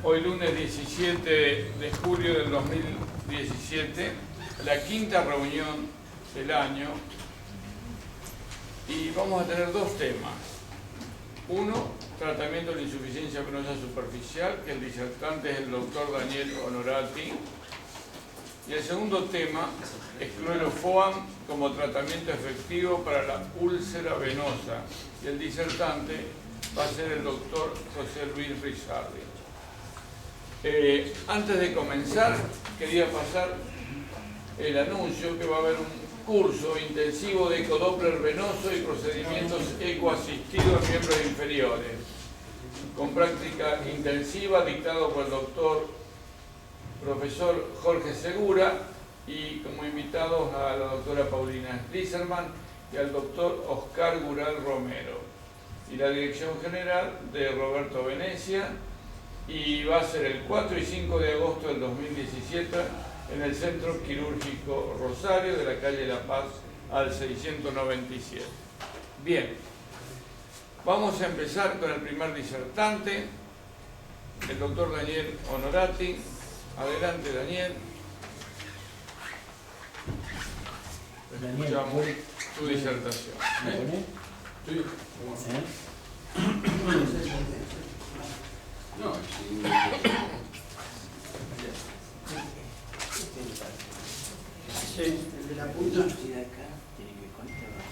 Hoy lunes 17 de julio del 2017, la quinta reunión del año, y vamos a tener dos temas. Uno, tratamiento de la insuficiencia venosa superficial, que el disertante es el doctor Daniel Onorati. Y el segundo tema es clorofoam como tratamiento efectivo para la úlcera venosa, y el disertante va a ser el doctor José Luis Rizardi. Antes de comenzar, quería pasar el anuncio que va a haber un curso intensivo de ecodoppler venoso y procedimientos ecoasistidos en miembros inferiores, con práctica intensiva, dictado por el doctor profesor Jorge Segura y como invitados a la doctora Paulina Sliserman y al doctor Oscar Gural Romero, y la dirección general de Roberto Venecia, y va a ser el 4 y 5 de agosto del 2017 en el Centro Quirúrgico Rosario de la calle La Paz al 697. Bien, vamos a empezar con el primer disertante, el doctor Daniel Onorati. Adelante, Daniel. Escuchamos tu disertación. Sí. No, el de la punta Y de acá tiene que conectar las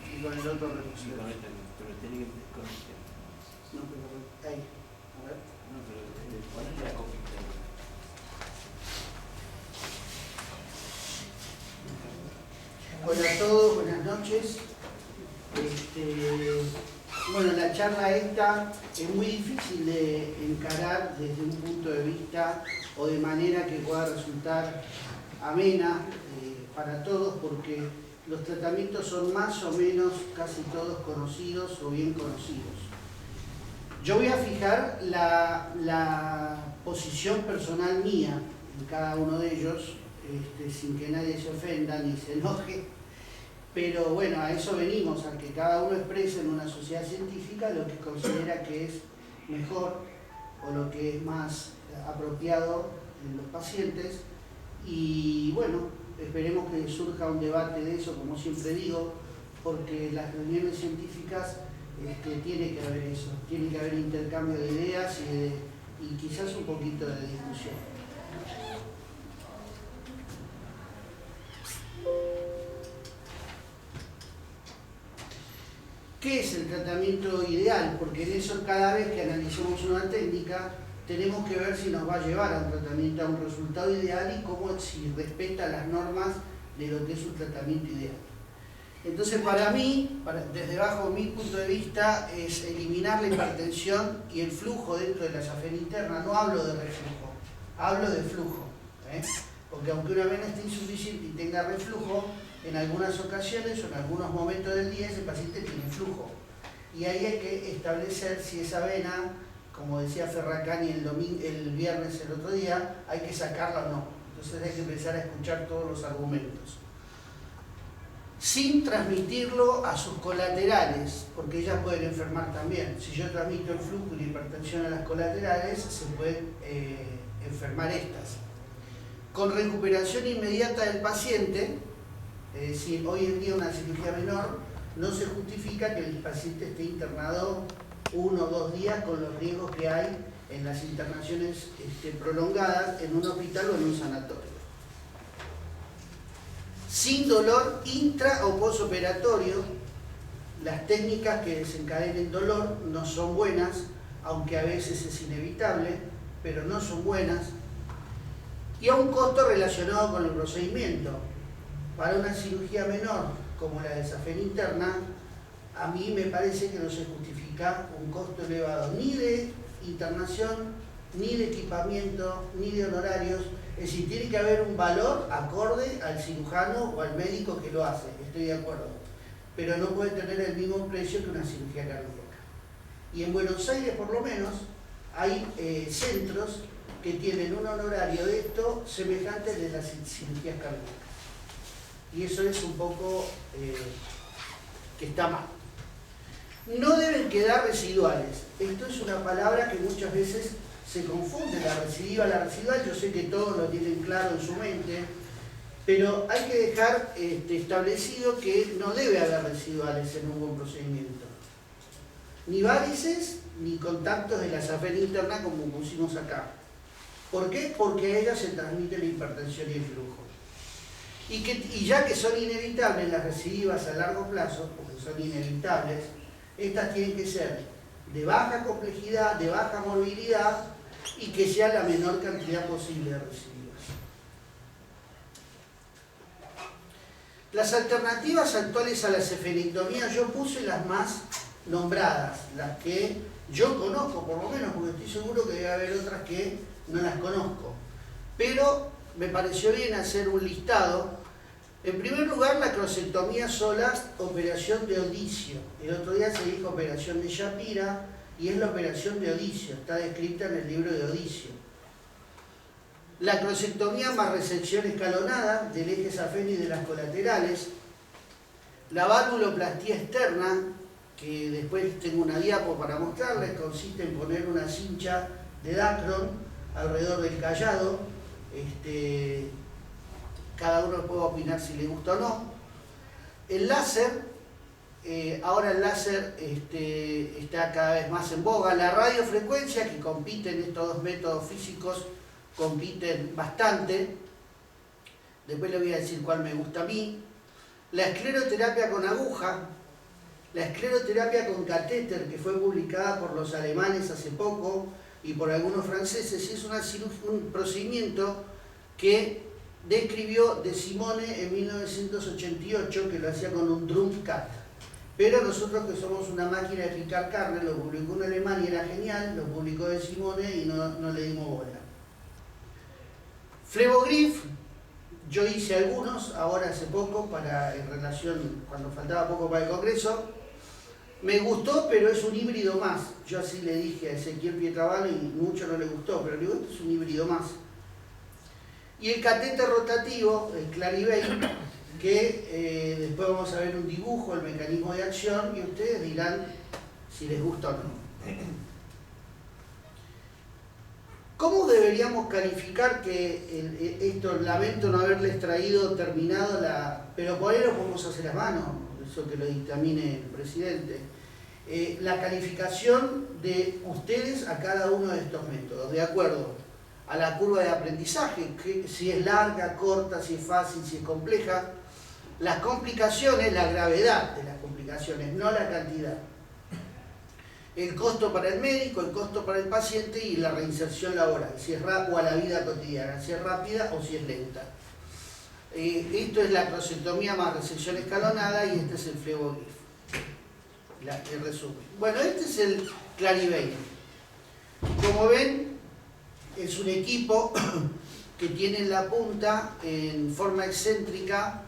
y con el otro y reducido. pero tiene que conectar. No, pero ahí. A ver. No, pero ponerle la copia. Hola a todos, buenas noches. Bueno, la charla esta es muy difícil de encarar desde un punto de vista o de manera que pueda resultar amena para todos, porque los tratamientos son más o menos casi todos conocidos o bien conocidos. Yo voy a fijar la posición personal mía en cada uno de ellos, sin que nadie se ofenda ni se enoje. Pero bueno, a eso venimos, a que cada uno exprese en una sociedad científica lo que considera que es mejor o lo que es más apropiado en los pacientes. Y bueno, esperemos que surja un debate de eso, como siempre digo, porque las reuniones científicas tiene que haber eso, tiene que haber intercambio de ideas y quizás un poquito de discusión. ¿Qué es el tratamiento ideal? Porque en eso cada vez que analicemos una técnica tenemos que ver si nos va a llevar a un tratamiento, a un resultado ideal y cómo, si respeta las normas de lo que es un tratamiento ideal. Entonces para mí, desde bajo mi punto de vista, es eliminar la hipertensión y el flujo dentro de la safena interna. No hablo de reflujo, hablo de flujo, porque aunque una vena esté insuficiente y tenga reflujo, en algunas ocasiones o en algunos momentos del día ese paciente tiene flujo. Y ahí hay que establecer si esa vena, como decía Ferracani el viernes el otro día, hay que sacarla o no. Entonces hay que empezar a escuchar todos los argumentos. Sin transmitirlo a sus colaterales, porque ellas pueden enfermar también. Si yo transmito el flujo y la hipertensión a las colaterales, se pueden enfermar estas. Con recuperación inmediata del paciente, es decir, hoy en día una cirugía menor, no se justifica que el paciente esté internado 1 o 2 días con los riesgos que hay en las internaciones prolongadas en un hospital o en un sanatorio. Sin dolor intra o posoperatorio, las técnicas que desencadenen dolor no son buenas, aunque a veces es inevitable, pero no son buenas, y a un costo relacionado con el procedimiento. Para una cirugía menor, como la de safena interna, a mí me parece que no se justifica un costo elevado ni de internación, ni de equipamiento, ni de honorarios. Es decir, tiene que haber un valor acorde al cirujano o al médico que lo hace, estoy de acuerdo. Pero no puede tener el mismo precio que una cirugía cardíaca. Y en Buenos Aires, por lo menos, hay centros que tienen un honorario de esto semejante al de las cirugías cardíacas. Y eso es un poco que está mal. no deben quedar residuales. Esto es una palabra que muchas veces se confunde, la recidiva, la residual. Yo sé que todos lo tienen claro en su mente, pero hay que dejar establecido que no debe haber residuales en un buen procedimiento. Ni varices, ni contactos de la safena interna como pusimos acá. ¿Por qué? Porque a ella se transmite la hipertensión y el flujo. Y ya que son inevitables las recidivas a largo plazo, porque son inevitables, estas tienen que ser de baja complejidad, de baja morbilidad y que sea la menor cantidad posible de recidivas. Las alternativas actuales a la safenectomía, yo puse las más nombradas, las que yo conozco por lo menos, porque estoy seguro que debe haber otras que no las conozco. Pero me pareció bien hacer un listado. En primer lugar, la crosectomía sola, operación de Odicio. El otro día se dijo operación de Shapira y es la operación de Odicio, está descrita en el libro de Odicio. La crosectomía más resección escalonada del eje safeno y de las colaterales. La valvuloplastía externa, que después tengo una diapo para mostrarles, consiste en poner una cincha de Dacron alrededor del callado. Cada uno puede opinar si le gusta o no. El láser, ahora el láser está cada vez más en boga. La radiofrecuencia, que compiten estos dos métodos físicos, compiten bastante. Después le voy a decir cuál me gusta a mí. La escleroterapia con aguja, la escleroterapia con catéter, que fue publicada por los alemanes hace poco y por algunos franceses, es un procedimiento que describió De Simone en 1988, que lo hacía con un drum cut. Pero nosotros, que somos una máquina de picar carne, lo publicó un alemán y era genial, lo publicó De Simone y no le dimos bola. Flebogriff, yo hice algunos, ahora hace poco, en relación, cuando faltaba poco para el congreso. Me gustó, pero es un híbrido más. Yo así le dije a Ezequiel Pietrabal y mucho no le gustó, pero le digo, esto es un híbrido más. Y el catéter rotativo, el Clarivate, que después vamos a ver un dibujo, el mecanismo de acción, y ustedes dirán si les gusta o no. ¿Cómo deberíamos calificar que esto, lamento no haberles traído terminado pero por ahí lo podemos hacer a mano, eso que lo dictamine el presidente, la calificación de ustedes a cada uno de estos métodos, de acuerdo a la curva de aprendizaje, que si es larga, corta, si es fácil, si es compleja, las complicaciones, la gravedad de las complicaciones, no la cantidad. El costo para el médico, el costo para el paciente y la reinserción laboral, si es rápida o a la vida cotidiana, si es rápida o si es lenta. Esto es la crosectomía más resección escalonada y este es el Flebogriff. El resumen. Bueno, este es el Clarivate. Como ven, es un equipo que tiene en la punta, en forma excéntrica,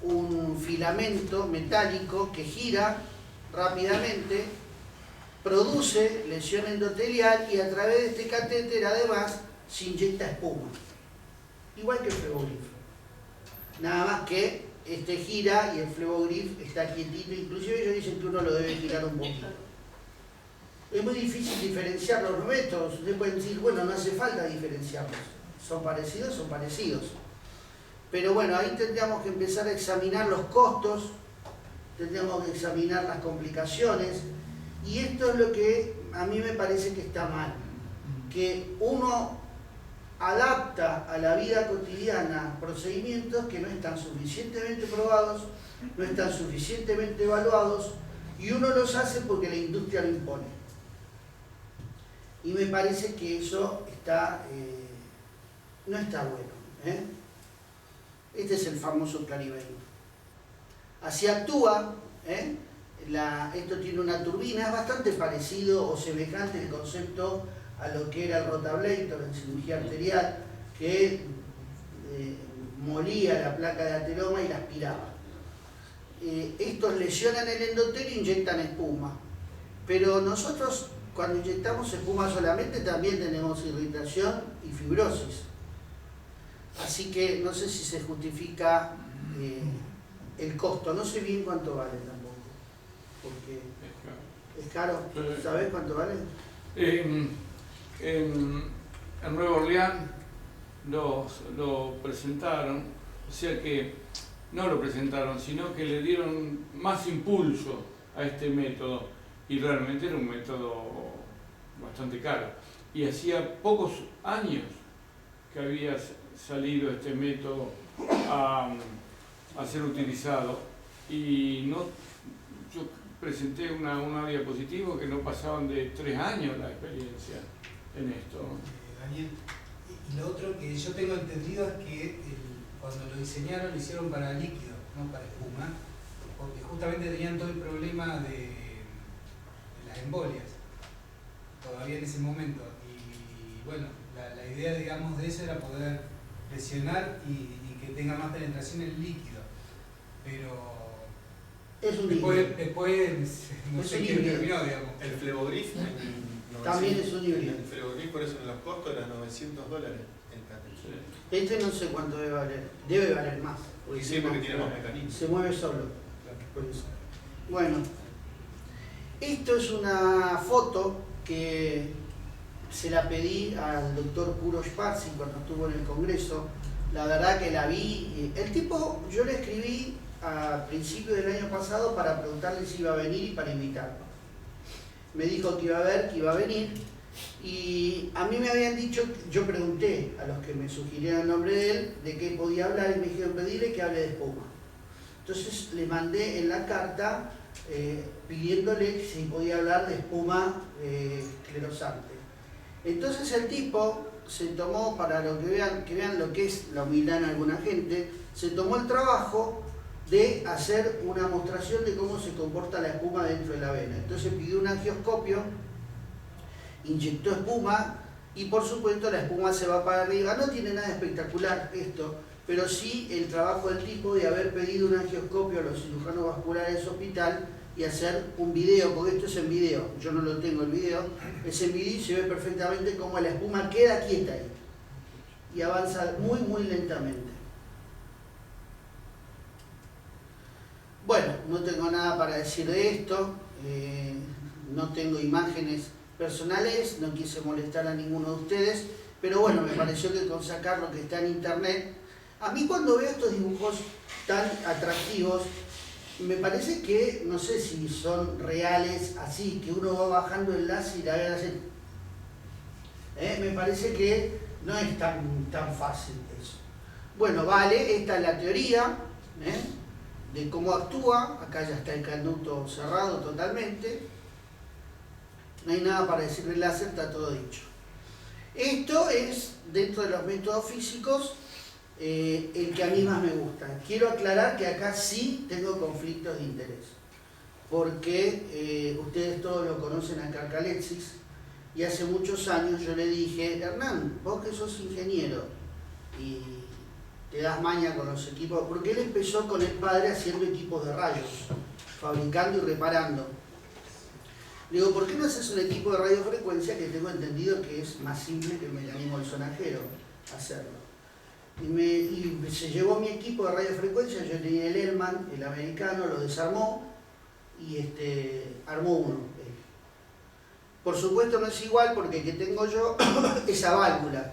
un filamento metálico que gira rápidamente, produce lesión endotelial y a través de este catéter además se inyecta espuma. Igual que el Flebogriff. Nada más que este gira y el Flebogriff está quietito, inclusive ellos dicen que uno lo debe girar un poquito. Es muy difícil diferenciar los métodos. Ustedes pueden decir, bueno, no hace falta diferenciarlos. Son parecidos, son parecidos. Pero bueno, ahí tendríamos que empezar a examinar los costos, tendríamos que examinar las complicaciones, y esto es lo que a mí me parece que está mal. Que uno adapta a la vida cotidiana procedimientos que no están suficientemente probados, no están suficientemente evaluados, y uno los hace porque la industria lo impone. Y me parece que eso no está bueno. Este es el famoso Clarivate. Así actúa. Esto tiene una turbina, es bastante parecido o semejante el concepto a lo que era el rotablator en cirugía arterial, que molía la placa de ateroma y la aspiraba. Estos lesionan el endotelio e inyectan espuma. Pero nosotros, cuando inyectamos espuma solamente, también tenemos irritación y fibrosis. Así que no sé si se justifica el costo. No sé bien cuánto vale tampoco. Porque ¿Es caro? Sí. ¿Sabés cuánto vale? En Nueva Orleans lo presentaron, o sea que no lo presentaron, sino que le dieron más impulso a este método, y realmente era un método bastante caro. Y hacía pocos años que había salido este método a ser utilizado, y no, yo presenté una diapositiva que no pasaban de 3 años la experiencia en esto. Daniel, y lo otro que yo tengo entendido es que cuando lo diseñaron lo hicieron para líquido, no para espuma, porque justamente tenían todo el problema de las embolias, todavía en ese momento. Y bueno, la idea, digamos, de eso era poder presionar y que tenga más penetración el líquido. Pero Es un después no Es sé un qué híbrido. terminó, digamos. El Flebogrif También es un híbrido. El Flebogrif, por eso en los costos era $900 el catete. Este no sé cuánto debe valer más. Y siempre que tiene más mecanismos. Se mueve solo. Por eso. Bueno, esto es una foto que se la pedí al doctor Kuro Spazzi cuando estuvo en el Congreso. La verdad que la vi. El tipo, yo le escribí a principios del año pasado para preguntarle si iba a venir y para invitarlo. Me dijo que iba a venir, y a mí me habían dicho, yo pregunté a los que me sugirieron el nombre de él, de qué podía hablar, y me dijeron pedirle que hable de espuma. Entonces le mandé en la carta pidiéndole si podía hablar de espuma esclerosante. Entonces el tipo se tomó, para lo que vean lo que es la humildad en alguna gente, se tomó el trabajo de hacer una mostración de cómo se comporta la espuma dentro de la vena. Entonces pidió un angioscopio, inyectó espuma, y por supuesto la espuma se va para arriba. No tiene nada espectacular esto, pero sí el trabajo del tipo de haber pedido un angioscopio a los cirujanos vasculares de su hospital y hacer un video, porque esto es en video, yo no lo tengo el video, es en video y se ve perfectamente cómo la espuma queda quieta ahí y avanza muy muy lentamente. Bueno, no tengo nada para decir de esto, no tengo imágenes personales, no quise molestar a ninguno de ustedes, pero bueno, me pareció que con sacar lo que está en internet, a mí cuando veo estos dibujos tan atractivos, me parece que, no sé si son reales, así, que uno va bajando el láser y la ve así. Me parece que no es tan fácil eso. Bueno, vale, esta es la teoría de cómo actúa. Acá ya está el canuto cerrado totalmente. No hay nada para decir del láser, está todo dicho. Esto es, dentro de los métodos físicos, el que a mí más me gusta. Quiero aclarar que acá sí tengo conflictos de interés, porque ustedes todos lo conocen a Carcalexis, y hace muchos años yo le dije, Hernán, vos que sos ingeniero y te das maña con los equipos, porque él empezó con el padre haciendo equipos de rayos, fabricando y reparando. Le digo, ¿por qué no haces un equipo de radiofrecuencia, que tengo entendido que es más simple que el mecanismo del sonajero hacerlo? Y se llevó mi equipo de radiofrecuencia, yo tenía el Hellman, el americano, lo desarmó y armó uno. Por supuesto no es igual, porque el que tengo yo, esa válvula,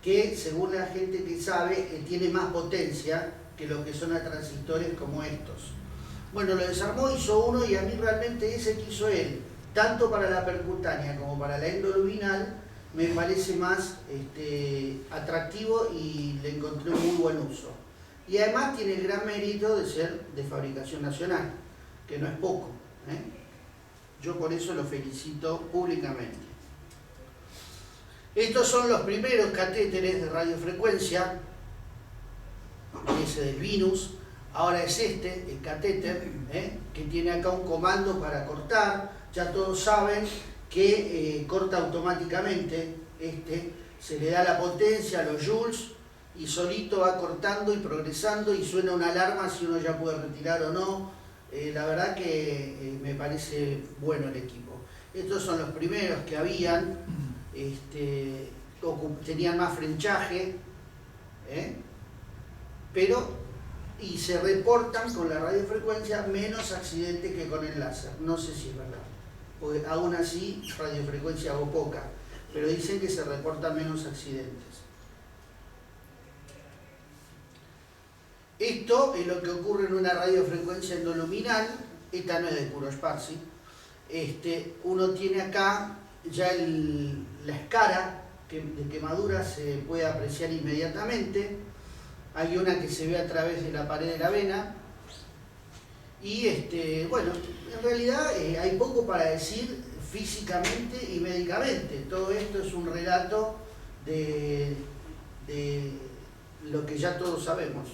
que según la gente que sabe, tiene más potencia que lo que son a transistores como estos. Bueno, lo desarmó, hizo uno, y a mí realmente ese que hizo él, tanto para la percutánea como para la endoluminal, me parece más atractivo y le encontré un muy buen uso. Y además tiene el gran mérito de ser de fabricación nacional, que no es poco. Yo por eso lo felicito públicamente. Estos son los primeros catéteres de radiofrecuencia, ese del Venus. Ahora es el catéter, que tiene acá un comando para cortar. Ya todos saben que corta automáticamente. Se le da la potencia a los joules y solito va cortando y progresando, y suena una alarma si uno ya puede retirar o no. La verdad que me parece bueno el equipo. Estos son los primeros que habían, tenían más frenchaje, pero y se reportan con la radiofrecuencia menos accidentes que con el láser. No sé si es verdad, porque aún así radiofrecuencia hago poca, pero dicen que se reportan menos accidentes. Esto es lo que ocurre en una radiofrecuencia endoluminal. Esta no es de Kuroshparsi. Uno tiene acá ya la escara de quemadura, se puede apreciar inmediatamente. Hay una que se ve a través de la pared de la vena. Y bueno, en realidad hay poco para decir físicamente y médicamente. Todo esto es un relato de lo que ya todos sabemos.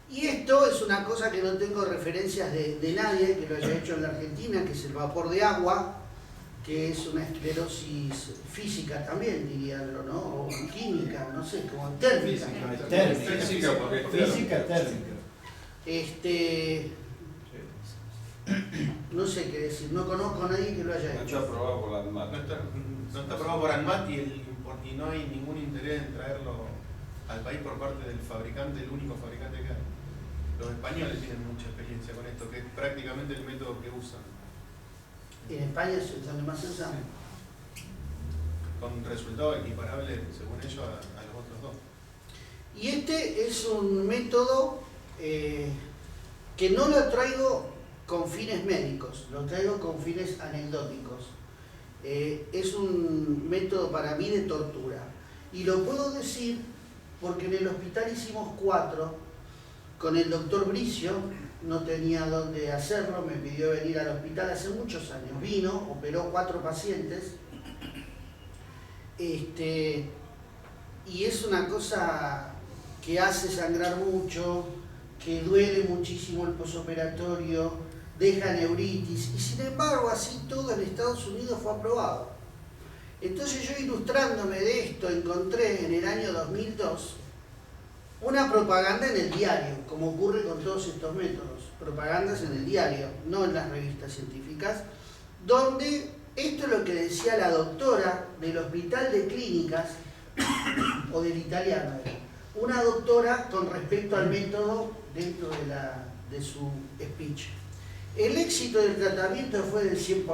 Y esto es una cosa que no tengo referencias de nadie que lo haya hecho en la Argentina, que es el vapor de agua, que es una esclerosis física también, diría yo, ¿no? O química, no sé, como térmica. Física, porque es Física térmica. No sé qué decir, no conozco a nadie que lo haya No hecho. está aprobado por la ANMAT. No está aprobado por ANMAT y no hay ningún interés en traerlo al país por parte del fabricante, el único fabricante que hay. Los españoles tienen mucha experiencia con esto, que es prácticamente el método que usan. En España es donde más se usa. Con resultados equiparables, según ellos, a los otros dos. Y este es un método que no lo traigo con fines médicos, lo traigo con fines anecdóticos. Es un método para mí de tortura. Y lo puedo decir porque en el hospital hicimos 4 con el doctor Bricio, no tenía dónde hacerlo, me pidió venir al hospital hace muchos años. Vino, operó 4 pacientes. Y es una cosa que hace sangrar mucho, que duele muchísimo el posoperatorio, deja neuritis, y sin embargo así todo en Estados Unidos fue aprobado. Entonces yo, ilustrándome de esto, encontré en el año 2002 una propaganda en el diario, como ocurre con todos estos métodos, propagandas en el diario, no en las revistas científicas, donde esto es lo que decía la doctora del Hospital de Clínicas, o del italiano, una doctora con respecto al método dentro de su speech. El éxito del tratamiento fue del 100%.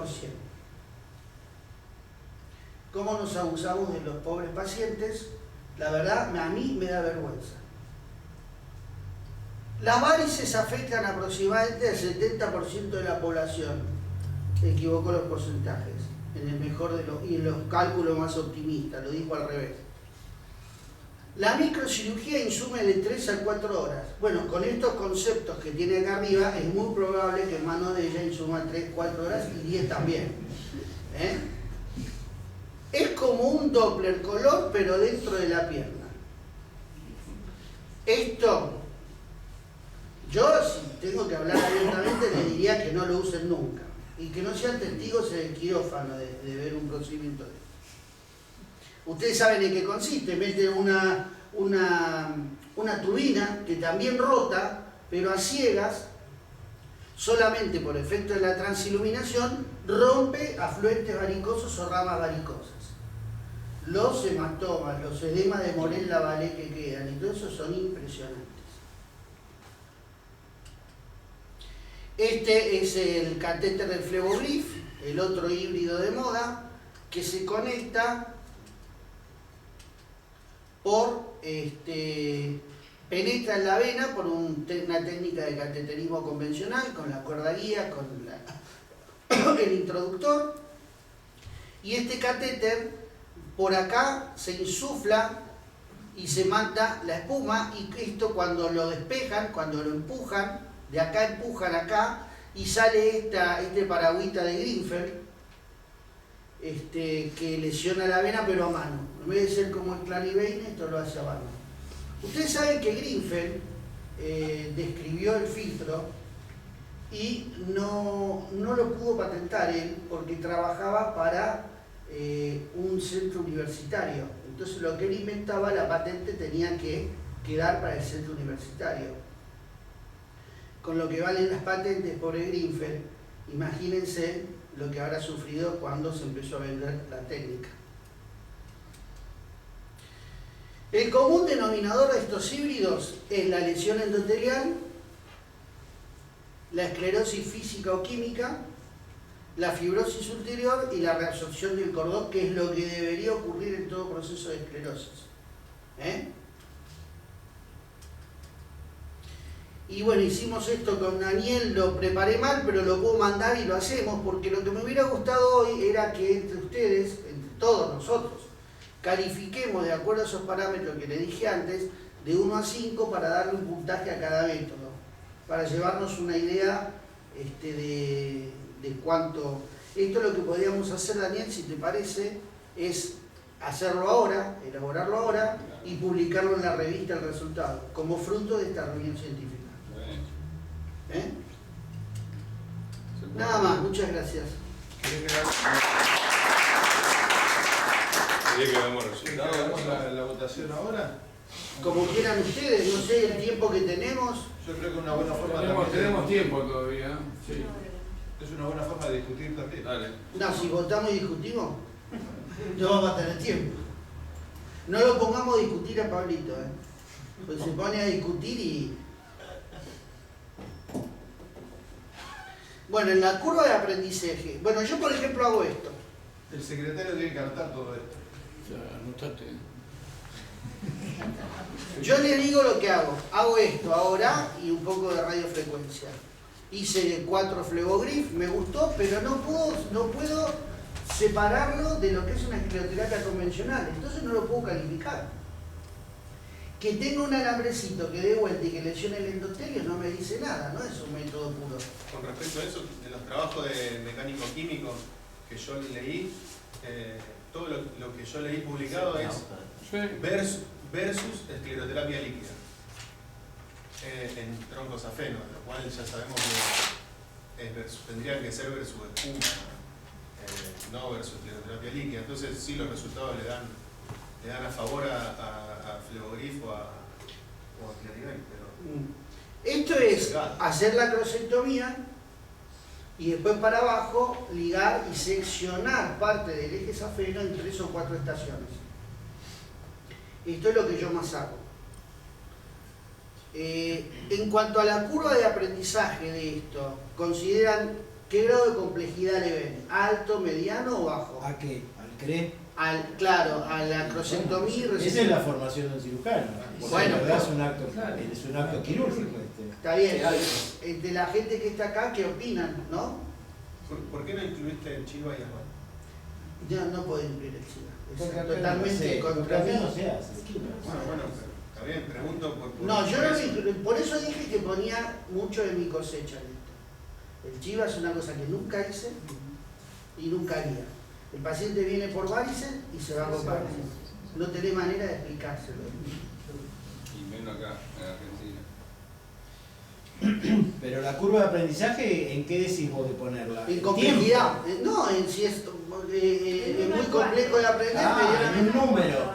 ¿Cómo nos abusamos de los pobres pacientes? La verdad, a mí me da vergüenza. Las varices afectan aproximadamente al 70% de la población. Equivocó los porcentajes, en el mejor de los, y en los cálculos más optimistas, lo dijo al revés. La microcirugía insume de 3 a 4 horas. Bueno, con estos conceptos que tiene acá arriba, es muy probable que en manos de ella insuma 3, 4 horas y 10 también. Es como un Doppler color, pero dentro de la pierna. Esto, yo si tengo que hablar abiertamente, le diría que no lo usen nunca. Y que no sean testigos en el quirófano de ver un procedimiento de esto. Ustedes saben en qué consiste, meten una turbina que también rota, pero a ciegas, solamente por efecto de la transiluminación, rompe afluentes varicosos o ramas varicosas. Los hematomas, los edemas de Morel-Lavallée que quedan, y todo eso son impresionantes. Este es el catéter del Fleboglif, el otro híbrido de moda, que se conecta penetra en la vena por una técnica de cateterismo convencional, con la cuerda guía, con el introductor, y este catéter por acá se insufla y se manda la espuma, y esto cuando lo despejan, cuando lo empujan, de acá empujan acá, y sale este paragüita de Greenfeld, que lesiona la vena pero a mano. En vez de ser como el Clarivate, esto lo hace a mano. Ustedes saben que Greenfeld describió el filtro y no lo pudo patentar él porque trabajaba para un centro universitario. Entonces lo que él inventaba, la patente tenía que quedar para el centro universitario. Con lo que valen las patentes, pobre Greenfeld, imagínense lo que habrá sufrido cuando se empezó a vender la técnica. El común denominador de estos híbridos es la lesión endotelial, la esclerosis física o química, la fibrosis ulterior y la reabsorción del cordón, que es lo que debería ocurrir en todo proceso de esclerosis. Y bueno, hicimos esto con Daniel, lo preparé mal, pero lo puedo mandar y lo hacemos, porque lo que me hubiera gustado hoy era que entre ustedes, entre todos nosotros, califiquemos de acuerdo a esos parámetros que les dije antes, de 1 a 5 para darle un puntaje a cada método, para llevarnos una idea de cuánto. Esto lo que podríamos hacer, Daniel, si te parece, es hacerlo ahora, elaborarlo ahora y publicarlo en la revista el resultado, como fruto de esta reunión científica. Nada más, muchas gracias. ¿Querés que hagamos resultados? ¿Hagamos la votación ahora? Como quieran ustedes, no sé el tiempo que tenemos. Yo creo que una buena forma Tenemos tiempo todavía. Sí. es una buena forma de discutir también. Dale. No, si votamos y discutimos, no vamos a tener tiempo. No lo pongamos a discutir a Pablito, pues se pone a discutir y... Bueno, en la curva de aprendizaje, bueno, yo por ejemplo hago esto. El secretario tiene que anotar todo esto. Ya, anotate. Yo le digo lo que hago. Hago esto ahora y un poco de radiofrecuencia. Hice 4 Flebogrif, me gustó, pero no puedo separarlo de lo que es una escleroterapia convencional. Entonces no lo puedo calificar. Que tenga un alambrecito que dé vuelta y que lesione el endotelio no me dice nada, no es un método puro. Con respecto a eso, en los trabajos de mecánico-químico que yo leí, todo lo que yo leí publicado es versus escleroterapia líquida en troncos afenos, lo cual ya sabemos que tendrían que ser versus espuma, no versus escleroterapia líquida. Entonces sí, los resultados le dan a favor a Flebogrif o a Clarivel, pero... Esto es hacer la crosectomía y después para abajo ligar y seccionar parte del eje safeno en 3 o 4 estaciones. Esto es lo que yo más hago. En cuanto a la curva de aprendizaje de esto, ¿consideran qué grado de complejidad le ven? ¿Alto, mediano o bajo? ¿A qué? ¿Al CRE? Claro, a la crosectomía y Esa resección. es la formación de un cirujano. Bueno, la verdad es un acto quirúrgico. Está bien. De la gente que está acá, ¿qué opinan? ¿No? ¿Por qué no incluiste el Chiva y Armán? Ya no puedo incluir el SIDA. Porque Es acá totalmente porque contra acá mí. no se hace. Bueno, está bien, pregunto por No, yo no eso. lo incluí. Por eso dije que ponía mucho de mi cosecha en esto. El Chiva es una cosa que nunca hice y nunca haría. El paciente viene por varices y se va con varices. No tenés manera de explicárselo. Y menos acá, en Argentina. Pero la curva de aprendizaje, ¿en qué decís vos de ponerla? En complejidad. No, en si es muy complejo de aprender, En un número.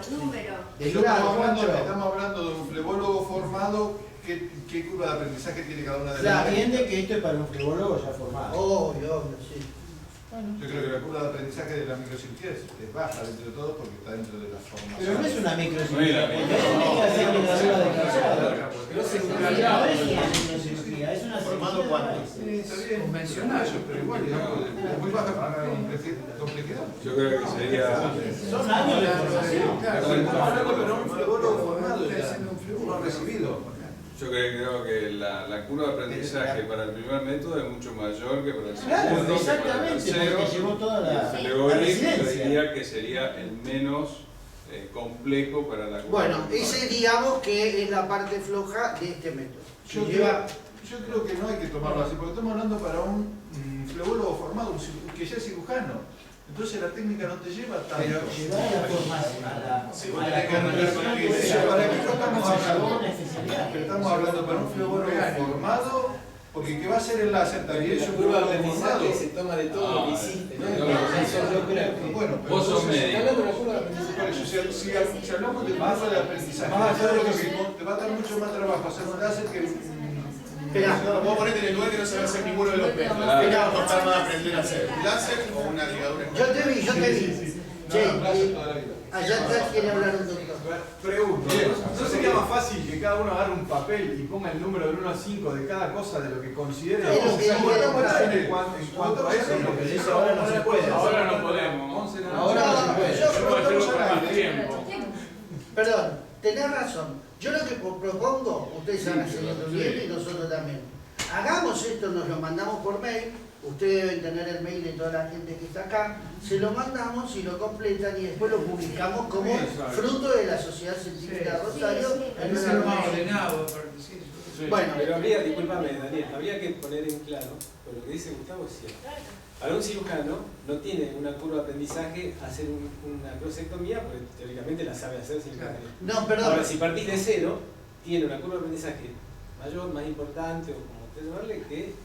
De Estamos hablando de un flebólogo formado. ¿Qué curva de aprendizaje tiene cada una de las? Entiende que esto es para un flebólogo ya formado. Obvio, sí. Yo creo que la curva de aprendizaje de la microcirugía es baja dentro de todo porque está dentro de la formación. Pero no es una microcirugía. No es Porque tenés que hacer ligadura de calzado. Pero es No es una microcirugía, es una ¿Formado cirugía de cuánto? varices. Está bien, convencional, pero igual, digamos, de muy baja complejidad. Yo creo que sería... Son años de formación. Estamos hablando de un flebólogo formado, uno recibido. Yo creo que la curva de aprendizaje para el primer método es mucho mayor que para el segundo. Claro, que para el exactamente, tercero. porque llevó toda la El Flebogrif yo residencia. diría que sería el menos complejo para la curva. Bueno, ese digamos que es la parte floja de este método. Yo creo que no hay que tomarlo así, porque estamos hablando para un flebólogo formado, que ya es cirujano. Entonces la técnica no te lleva tanto. Pero llevar a la formación, a la Pero para qué estamos hablando. una especialidad. Pero estamos hablando para un flebólogo formado, porque que va a hacer el láser también es un flebólogo formado. se toma de todo lo que hiciste, ¿no? No, Eso yo creo que... Bueno, pero Vos sos entonces, médico. Hablando de la curva de aprendizaje. por eso, si hablamos de curva de aprendizaje, te va a dar mucho más trabajo hacer un láser que Esperá. vos ponete en el lugar que no sabe hacer ninguno de los métodos. Claro. ¿Qué va a costar más aprender a hacer? ¿Un láser o una ligadura? Yo te vi. Che, No, láser toda la vida. allá atrás quiere hablar un doctor. Pregunto, Bien, ¿no sería más fácil que cada uno agarre un papel y ponga el número del 1 al 5 de cada cosa de lo que considere? Es lo que Se acuerda digo, mucho claro. en cuanto a eso, lo que dice Ahora no se puede. Ahora no podemos. Ahora no se puede. Yo Yo voy a hacerlo por más propongo, tiempo. perdón, tenés razón. Yo lo que propongo, ustedes van a seguir durmiendo y nosotros también. Hagamos esto, nos lo mandamos por mail. Ustedes deben tener el mail de toda la gente que está acá. Se lo mandamos y lo completan y después lo publicamos como fruto de la Sociedad Científica de Rosario. Hay que en ser una más mail. ordenado. Sí. Sí. Bueno, Pero habría, discúlpame Daniel, habría que poner en claro, por lo que dice Gustavo es cierto. Para un cirujano no tiene una curva de aprendizaje hacer una crosectomía, porque teóricamente la sabe hacer sin Claro. no, perdón. Ahora, si partís de cero, tiene una curva de aprendizaje mayor, más importante, o como usted llamarle, que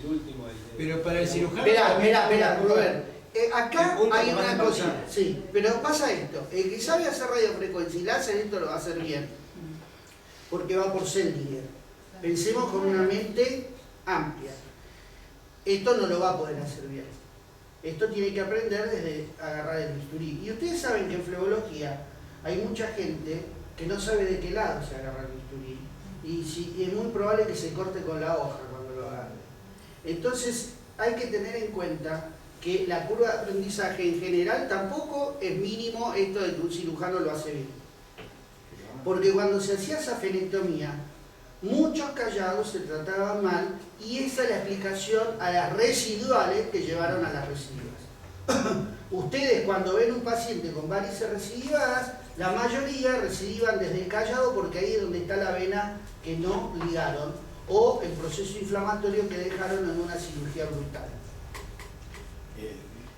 el último. Pero para el cirujano. Espera, Robert. Acá El punto hay que más una importante. cosa, sí, pero pasa esto, el que sabe hacer radiofrecuencia y la hace esto lo va a hacer bien, porque va por Seldinger. Pensemos con una mente amplia. Esto no lo va a poder hacer bien. Esto tiene que aprender desde agarrar el bisturí. Y ustedes saben que en flebología hay mucha gente que no sabe de qué lado se agarra el bisturí. Y es muy probable que se corte con la hoja cuando lo agarre. Entonces hay que tener en cuenta que la curva de aprendizaje en general tampoco es mínimo esto de que un cirujano lo hace bien. Porque cuando se hacía esa fenectomía, muchos callados se trataban mal y esa es la explicación a las residuales que llevaron a las recidivas. Ustedes cuando ven un paciente con varices recidivadas, la mayoría recidivan desde el callado porque ahí es donde está la vena que no ligaron o el proceso inflamatorio que dejaron en una cirugía brutal.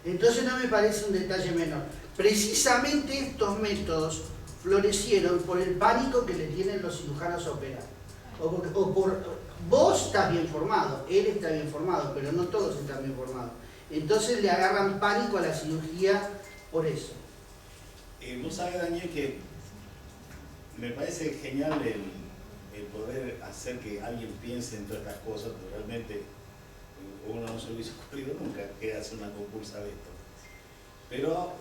Entonces no me parece un detalle menor. Precisamente estos métodos florecieron por el pánico que le tienen los cirujanos a operar. Vos estás bien formado, él está bien formado, pero no todos están bien formados. Entonces le agarran pánico a la cirugía por eso. Vos sabés, Daniel, que me parece genial el poder hacer que alguien piense en todas estas cosas, pero realmente uno no se lo hubiese ocurrido nunca que hacer una compulsa de esto. Pero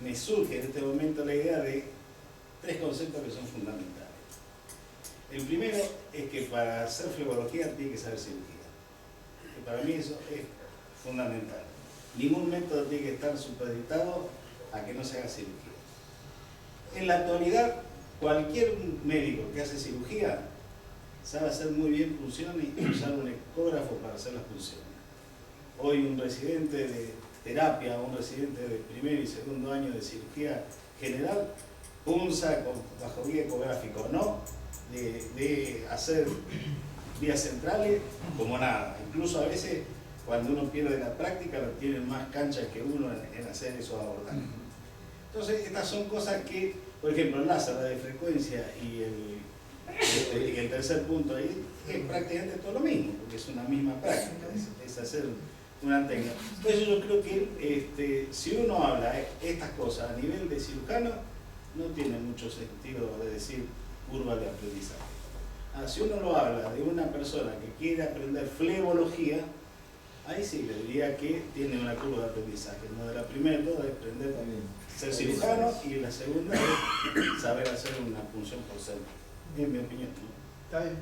me surge en este momento la idea de tres conceptos que son fundamentales. El primero es que para hacer flebología tiene que saber cirugía. Y para mí eso es fundamental. Ningún método tiene que estar supeditado a que no se haga cirugía. En la actualidad, cualquier médico que hace cirugía sabe hacer muy bien punciones y usar un ecógrafo para hacer las punciones. Hoy un residente de terapia, un residente de primer y segundo año de cirugía general, punza bajo guía ecográfica o no, de hacer vías centrales como nada. Incluso a veces cuando uno pierde la práctica lo tienen más canchas que uno en hacer esos abordajes. Entonces estas son cosas que, por ejemplo, el láser, la de frecuencia y el tercer punto ahí es prácticamente todo lo mismo, porque es una misma práctica, es hacer una técnica. Entonces yo creo que si uno habla estas cosas a nivel de cirujano, no tiene mucho sentido de decir curva de aprendizaje. Si uno lo habla de una persona que quiere aprender flebología, ahí sí le diría que tiene una curva de aprendizaje. Una de las primeras es aprender a ser cirujano y la segunda es saber hacer una punción por centro. En mi opinión. ¿Está bien?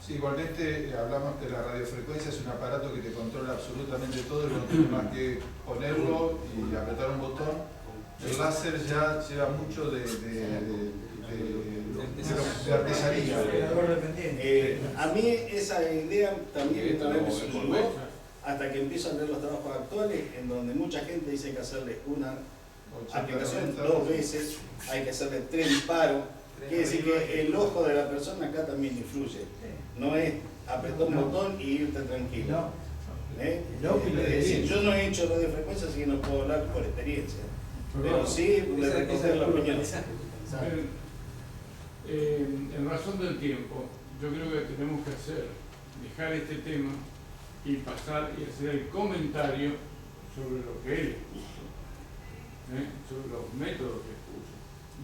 Sí, igualmente hablamos que la radiofrecuencia es un aparato que te controla absolutamente todo y no tienes más que ponerlo y apretar un botón. El láser ya lleva mucho de artesanía. A mí esa idea también me surgió hasta que empiezo a leer los trabajos actuales en donde mucha gente dice que hay que hacerle una aplicación 2 veces, hay que hacerle 3 disparos. Quiere decir que el ojo de la persona acá también influye. No es apretar un botón y irte tranquilo. Es decir, yo no he hecho radiofrecuencia, así que no puedo hablar por experiencia. Pero sí, de recoger la opinión. En razón del tiempo, yo creo que tenemos que dejar este tema y pasar y hacer el comentario sobre lo que él expuso, sobre los métodos que expuso.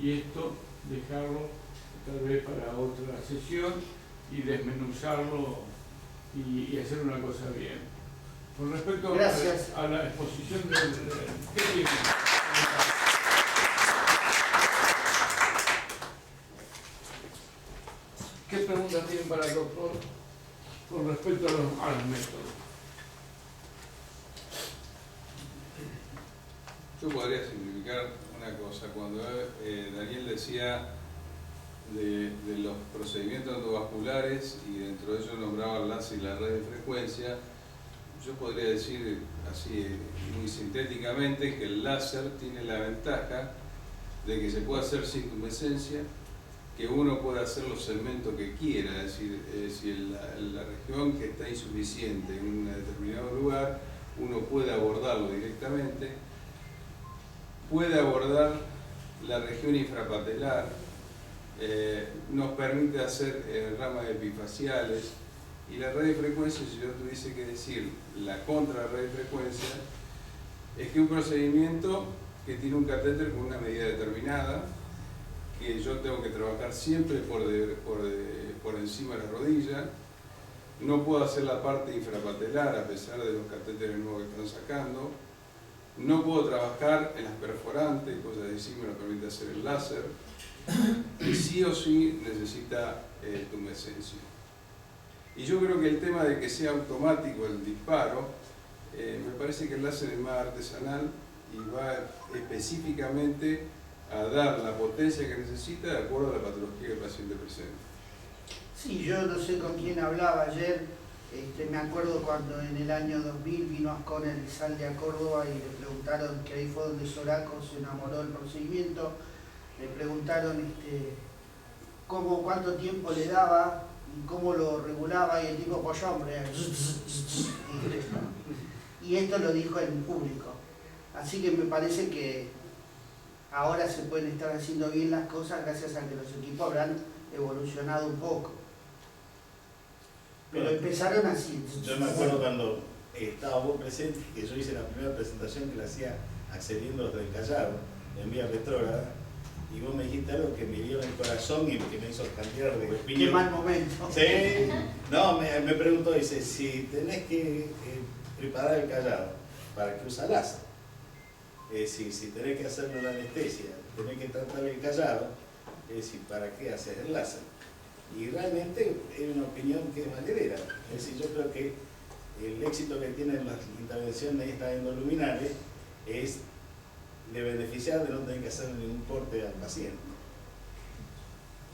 Y esto dejarlo tal vez para otra sesión y desmenuzarlo y hacer una cosa bien. Con respecto a la exposición del... ¿Qué tiene? preguntas tienen para el doctor con respecto a los métodos? Yo podría simplificar una cosa. Cuando Daniel decía de los procedimientos endovasculares y dentro de ello nombraba el láser y la radiofrecuencia, yo podría decir así muy sintéticamente que el láser tiene la ventaja de que se puede hacer sin tumescencia, que uno puede hacer los segmentos que quiera, es decir, la región que está insuficiente en un determinado lugar, uno puede abordarlo directamente, puede abordar la región infrapatelar, nos permite hacer ramas epifaciales, y la radiofrecuencia, si yo tuviese que decir la contrarradiofrecuencia, es que un procedimiento que tiene un catéter con una medida determinada, que yo tengo que trabajar siempre por encima de la rodilla, no puedo hacer la parte infrapatelar a pesar de los catéteres nuevos que están sacando, no puedo trabajar en las perforantes, cosa de sí me lo permite hacer el láser, y sí o sí necesita tumescencia. Y yo creo que el tema de que sea automático el disparo, me parece que el láser es más artesanal y va específicamente a dar la potencia que necesita de acuerdo a la patología que el paciente presenta. Sí, yo no sé con quién hablaba ayer, me acuerdo cuando en el año 2000 vino Ascon Elizalde a Córdoba y le preguntaron, que ahí fue donde Soraco se enamoró del procedimiento, le preguntaron cuánto tiempo le daba y cómo lo regulaba, y el tipo, pues hombre, y esto lo dijo en público. Así que me parece que ahora se pueden estar haciendo bien las cosas gracias a que los equipos habrán evolucionado un poco. Pero empezaron así. Yo me acuerdo cuando estaba vos presente, que yo hice la primera presentación que la hacía accediendo desde el Callao, en vía retrógrada, y vos me dijiste algo que me dio en el corazón y que me hizo cambiar de opinión. Qué mal momento. Sí, no, me preguntó, dice, si tenés que preparar el Callao, ¿para qué usar láser? Si tenés que hacerle una anestesia, tenés que tratar el Callao, ¿para qué hacer el láser? Y realmente es una opinión que es valedera. Es decir, yo creo que el éxito que tienen las intervenciones estas endoluminales es de beneficiar de no tener que hacer ningún corte al paciente.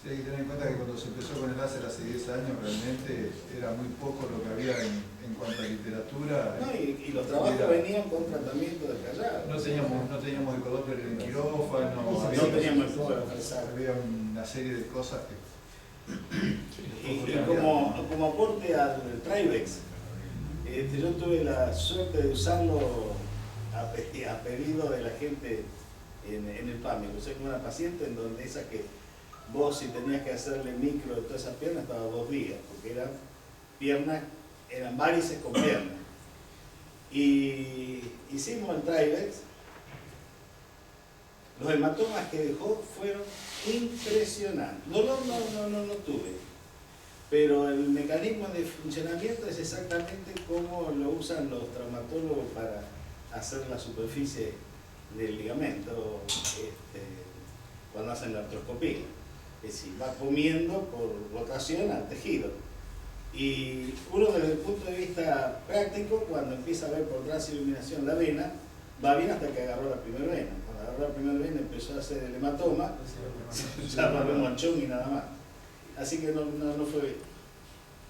Sí, hay que tener en cuenta que cuando se empezó con el láser hace 10 años realmente era muy poco lo que había en cuanto a literatura. No, y los trabajos venían con tratamiento del Callao. No teníamos ecodoppler en quirófano, no teníamos el había una serie de cosas que... Y como aporte al Trivex, yo tuve la suerte de usarlo a pedido de la gente en el PAMI. Usé con una paciente en donde esa que vos, si tenías que hacerle micro de todas esas piernas, estaba 2 días, porque eran varices con piernas. Y hicimos el Trivex. Los hematomas que dejó fueron impresionantes. Dolor no tuve, pero el mecanismo de funcionamiento es exactamente como lo usan los traumatólogos para hacer la superficie del ligamento cuando hacen la artroscopía. Es decir, va comiendo por rotación al tejido. Y uno desde el punto de vista práctico, cuando empieza a ver por transiluminación la vena, va bien hasta que agarró la primera vena. Cuando agarró la primera vena empezó a hacer el hematoma, ya va un manchón y nada más. Así que no fue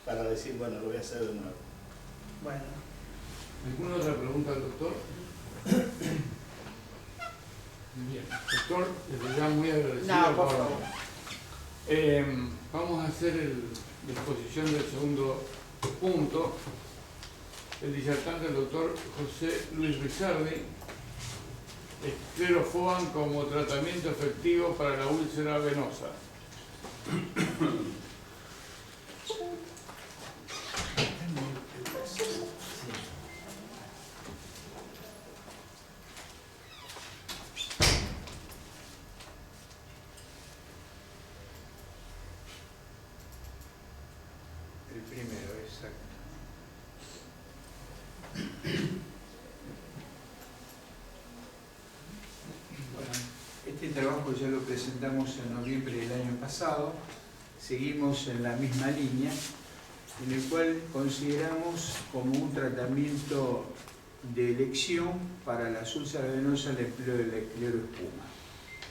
para decir, bueno, lo voy a hacer de nuevo. Bueno. ¿Alguna otra pregunta al doctor? Bien, doctor, desde ya muy agradecido. No, por favor. Vamos a hacer la exposición del segundo punto. El disertante, el doctor José Luis Rizardi, esclerofoam como tratamiento efectivo para la úlcera venosa. El primero, exacto. Bueno, este trabajo ya lo presentamos en noviembre del año pasado. seguimos en la misma línea, en el cual consideramos como un tratamiento de elección para las úlceras venosas el empleo del escleroespuma.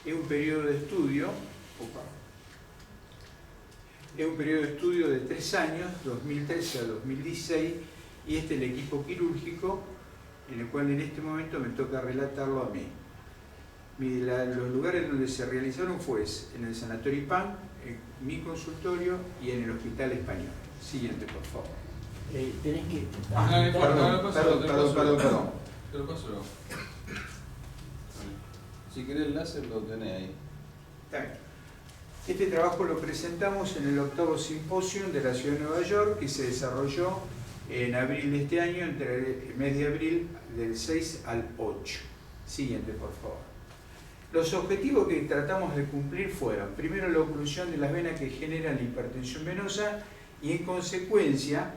Es un periodo de estudio, de 3 años, 2013 a 2016, y este es el equipo quirúrgico, en el cual en este momento me toca relatarlo a mí. Los lugares donde se realizaron fue en el Sanatorio IPAM, en mi consultorio y en el Hospital Español. Siguiente, por favor. Tenés que... Perdón. Te lo paso yo. Si querés el láser lo tenés ahí. Está bien. Este trabajo lo presentamos en el 8º Simposio de la Ciudad de Nueva York, que se desarrolló en abril de este año, entre el mes de abril del 6 al 8. Siguiente, por favor. Los objetivos que tratamos de cumplir fueron, primero, la oclusión de las venas que generan la hipertensión venosa y, en consecuencia,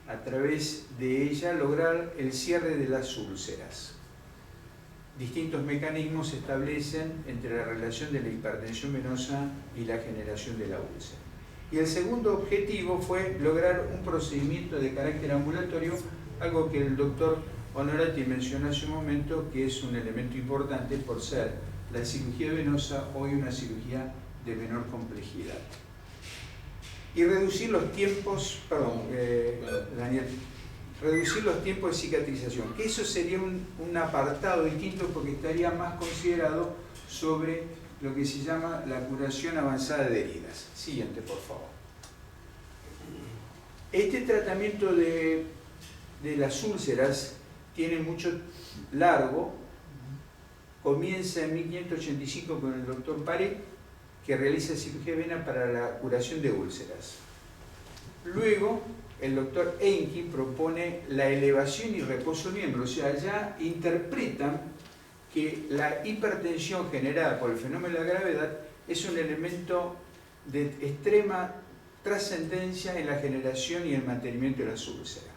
a través de ella, lograr el cierre de las úlceras. Distintos mecanismos se establecen entre la relación de la hipertensión venosa y la generación de la úlcera. Y el segundo objetivo fue lograr un procedimiento de carácter ambulatorio, algo que el doctor Onorati mencionó hace un momento, que es un elemento importante por ser la cirugía venosa hoy una cirugía de menor complejidad. Y reducir los tiempos, Daniel, reducir los tiempos de cicatrización, que eso sería un apartado distinto porque estaría más considerado sobre lo que se llama la curación avanzada de heridas. Siguiente, por favor. Este tratamiento de las úlceras tiene mucho largo. Comienza en 1585 con el doctor Paré, que realiza cirugía de vena para la curación de úlceras. Luego, el doctor Encke propone la elevación y reposo del miembro, o sea, ya interpretan que la hipertensión generada por el fenómeno de la gravedad es un elemento de extrema trascendencia en la generación y el mantenimiento de las úlceras.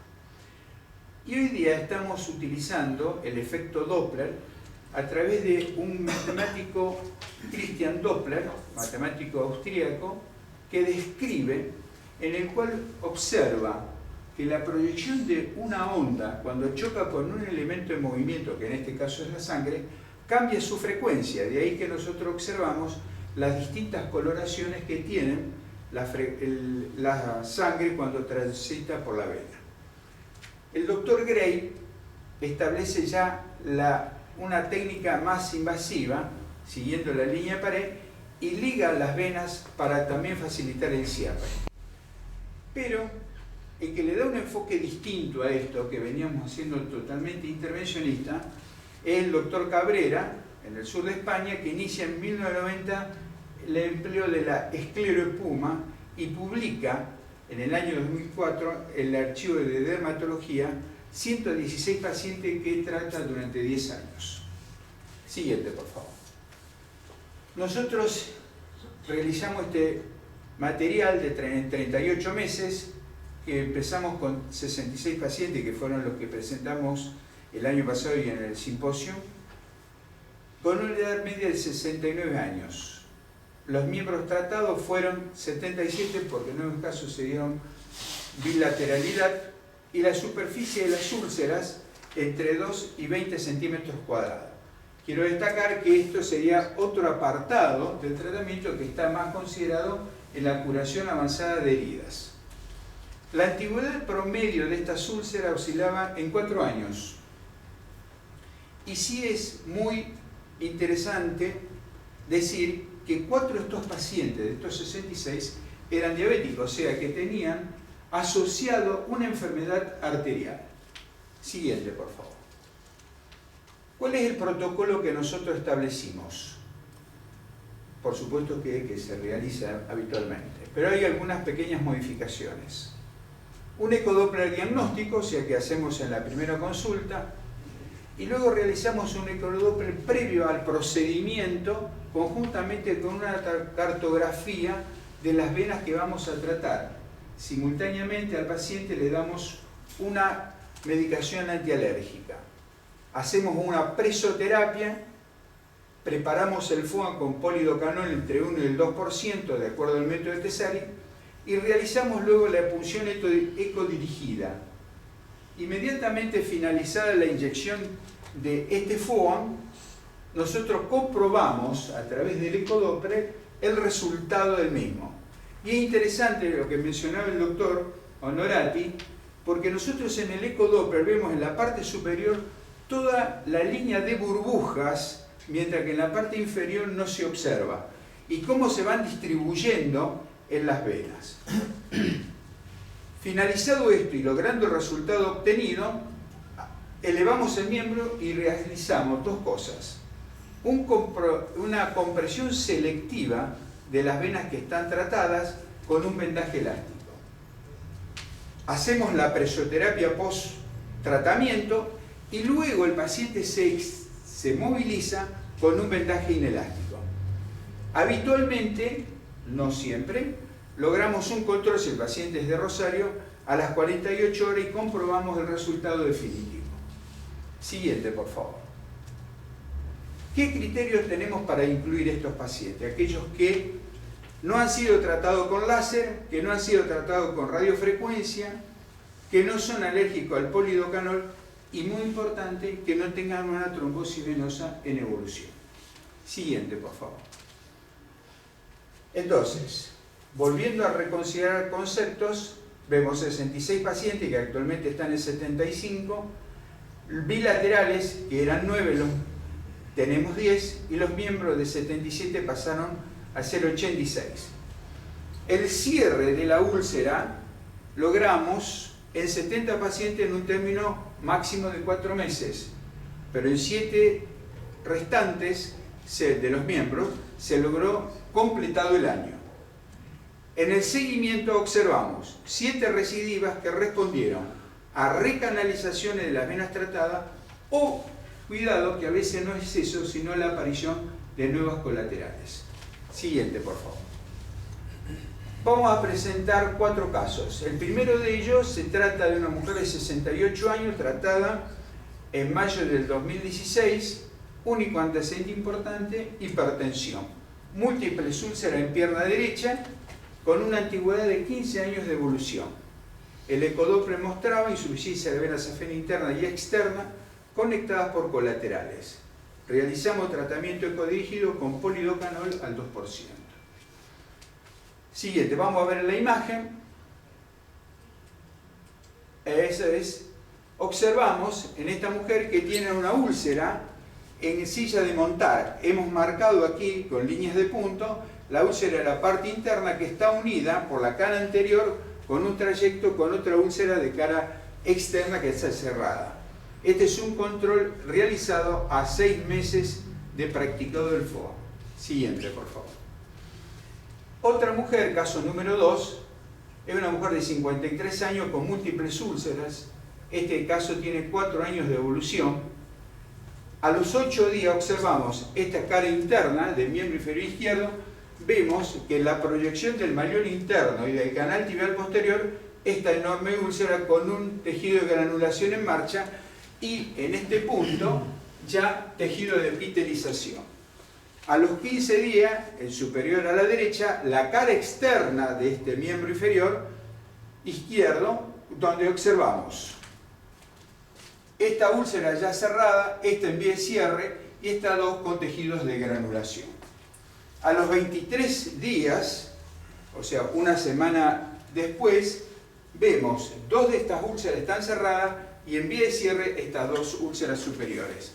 Y hoy día estamos utilizando el efecto Doppler a través de un matemático, Christian Doppler, matemático austríaco, que describe, en el cual observa que la proyección de una onda cuando choca con un elemento de movimiento, que en este caso es la sangre, cambia su frecuencia. De ahí que nosotros observamos las distintas coloraciones que tienen la sangre cuando transita por la vena. El doctor Gray establece ya una técnica más invasiva, siguiendo la línea de pared, y liga las venas para también facilitar el cierre. Pero el que le da un enfoque distinto a esto, que veníamos haciendo totalmente intervencionista, es el doctor Cabrera, en el sur de España, que inicia en 1990 el empleo de la escleroespuma y publica en el año 2004 el archivo de dermatología 116 pacientes que trata durante 10 años. Siguiente, por favor. Nosotros realizamos este material de 38 meses, que empezamos con 66 pacientes, que fueron los que presentamos el año pasado y en el simposio, con una edad media de 69 años. Los miembros tratados fueron 77, porque en unos casos se dieron bilateralidad, y la superficie de las úlceras entre 2 y 20 centímetros cuadrados. Quiero destacar que esto sería otro apartado del tratamiento que está más considerado en la curación avanzada de heridas. La antigüedad promedio de estas úlceras oscilaba en 4 años. Y sí es muy interesante decir que 4 de estos pacientes, de estos 66, eran diabéticos, o sea que tenían asociado una enfermedad arterial. Siguiente, por favor. ¿Cuál es el protocolo que nosotros establecimos? Por supuesto que se realiza habitualmente, pero hay algunas pequeñas modificaciones. Un ecodoppler diagnóstico, o sea que hacemos en la primera consulta, y luego realizamos un ecodoppler previo al procedimiento, conjuntamente con una cartografía de las venas que vamos a tratar. Simultáneamente al paciente le damos una medicación antialérgica. Hacemos una presoterapia, preparamos el FUA con polidocanol entre 1 y el 2%, de acuerdo al método de Tessari, y realizamos luego la punción ecodirigida. Inmediatamente finalizada la inyección de este FOAM, nosotros comprobamos a través del ecodoppler el resultado del mismo. Y es interesante lo que mencionaba el doctor Onorati, porque nosotros en el ecodoppler vemos en la parte superior toda la línea de burbujas, mientras que en la parte inferior no se observa, y cómo se van distribuyendo en las venas. Finalizado esto y logrando el resultado obtenido, elevamos el miembro y realizamos dos cosas. Una compresión selectiva de las venas que están tratadas con un vendaje elástico. Hacemos la presoterapia post-tratamiento y luego el paciente se moviliza con un vendaje inelástico. Habitualmente, no siempre, logramos un control, si el paciente es de Rosario, a las 48 horas y comprobamos el resultado definitivo. Siguiente, por favor. ¿Qué criterios tenemos para incluir estos pacientes? Aquellos que no han sido tratados con láser, que no han sido tratados con radiofrecuencia, que no son alérgicos al polidocanol y, muy importante, que no tengan una trombosis venosa en evolución. Siguiente, por favor. Entonces, volviendo a reconsiderar conceptos, vemos 66 pacientes que actualmente están en 75, bilaterales, que eran 9, tenemos 10, y los miembros de 77 pasaron a ser 86. El cierre de la úlcera logramos en 70 pacientes en un término máximo de 4 meses, pero en 7 restantes de los miembros se logró completado el año. En el seguimiento observamos 7 recidivas que respondieron a recanalizaciones de las venas tratadas o, cuidado, que a veces no es eso, sino la aparición de nuevas colaterales. Siguiente, por favor. Vamos a presentar 4 casos. El primero de ellos se trata de una mujer de 68 años tratada en mayo del 2016, único antecedente importante, hipertensión, múltiples úlceras en pierna derecha, con una antigüedad de 15 años de evolución. El ecodoppler mostraba insuficiencia de vena safena interna y externa conectadas por colaterales. Realizamos tratamiento ecodirigido con polidocanol al 2%. Siguiente, vamos a ver la imagen. Eso es. Observamos en esta mujer que tiene una úlcera en silla de montar. Hemos marcado aquí con líneas de punto la úlcera de la parte interna que está unida por la cara anterior con un trayecto con otra úlcera de cara externa que está cerrada. Este es un control realizado a 6 meses de practicado del FOA. Siguiente, por favor. Otra mujer, caso número 2, es una mujer de 53 años con múltiples úlceras. Este caso tiene 4 años de evolución. A los 8 días observamos esta cara interna del miembro inferior izquierdo. Vemos que en la proyección del malleolo interno y del canal tibial posterior, esta enorme úlcera con un tejido de granulación en marcha y en este punto ya tejido de epitelización. A los 15 días, el superior a la derecha, la cara externa de este miembro inferior izquierdo, donde observamos esta úlcera ya cerrada, esta en vía de cierre y estas dos con tejidos de granulación. A los 23 días, o sea, una semana después, vemos 2 de estas úlceras están cerradas y en vía de cierre estas 2 úlceras superiores.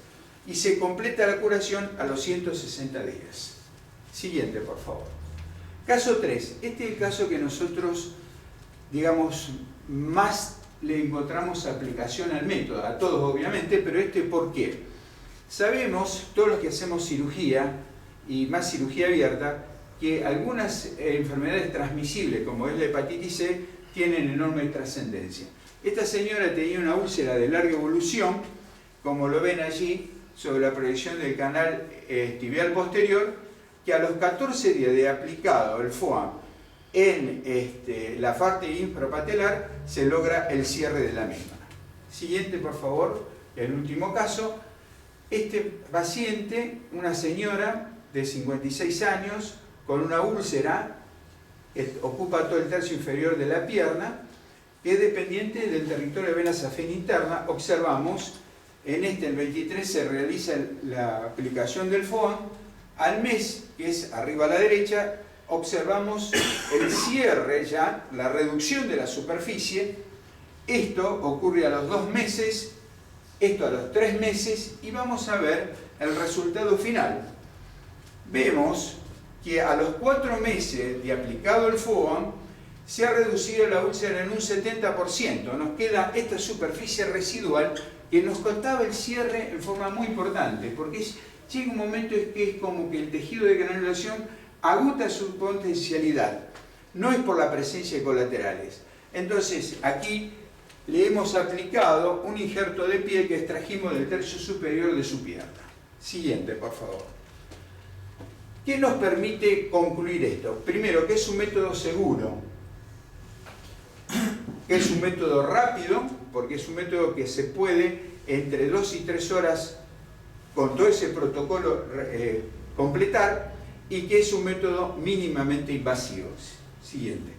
Y se completa la curación a los 160 días. Siguiente, por favor. Caso 3. Este es el caso que nosotros, digamos, más le encontramos aplicación al método, a todos obviamente, pero ¿por qué? Sabemos, todos los que hacemos cirugía, y más cirugía abierta, que algunas enfermedades transmisibles, como es la hepatitis C, tienen enorme trascendencia. Esta señora tenía una úlcera de larga evolución, como lo ven allí, sobre la proyección del canal tibial posterior, que a los 14 días de aplicado el FOAM en la parte infrapatelar se logra el cierre de la misma. Siguiente, por favor, el último caso. Este paciente, una señora de 56 años, con una úlcera que ocupa todo el tercio inferior de la pierna, que es dependiente del territorio de vena safena interna. Observamos, en el 23, se realiza la aplicación del FOAM. Al mes, que es arriba a la derecha, observamos el cierre ya, la reducción de la superficie. Esto ocurre a los 2 meses, esto a los 3 meses, y vamos a ver el resultado final. Vemos que a los 4 meses de aplicado el FOAM, se ha reducido la úlcera en un 70%. Nos queda esta superficie residual que nos costaba el cierre en forma muy importante, porque llega un momento que es como que el tejido de granulación agota su potencialidad. No es por la presencia de colaterales. Entonces, aquí le hemos aplicado un injerto de piel que extrajimos del tercio superior de su pierna. Siguiente, por favor. ¿Qué nos permite concluir esto? Primero, que es un método seguro, que es un método rápido, porque es un método que se puede entre 2 y 3 horas con todo ese protocolo completar, y que es un método mínimamente invasivo. Siguiente.